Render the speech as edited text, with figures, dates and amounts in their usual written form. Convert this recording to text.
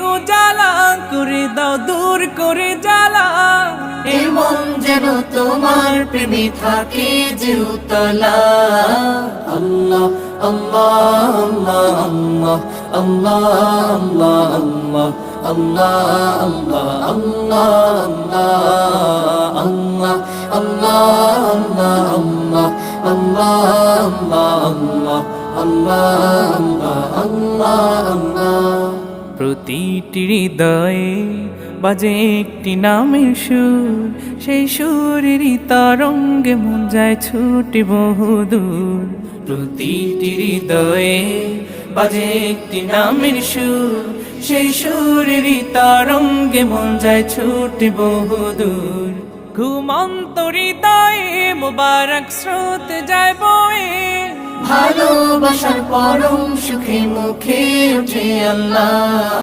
উজালা করে দাও দূর করে জ্বালা এই মন যেন তোমার প্রেমে থাকে যে উতলা আল্লাহ আল্লাহ আল্লাহ আল্লাহ আল্লাহ আল্লাহ আল্লাহ আল্লাহ আল্লাহ আল্লাহ আল্লাহ আল্লাহ প্রতিটি হৃদয়ে বাজে একটি নামের সুর সেই সুরেরই তরঙ্গে মন যায় ছুটে বহুদূর প্রতিটি হৃদয়ে বাজে একটি নামের সুর সেই সুরেরই তরঙ্গে মন যায় ছুটে বহুদূর ঘুমন্ত হৃদয়ে মোবারক স্রোত যায় বয়ে ভালোবাসার পরম সুখে মুখে উঠে আল্লাহ।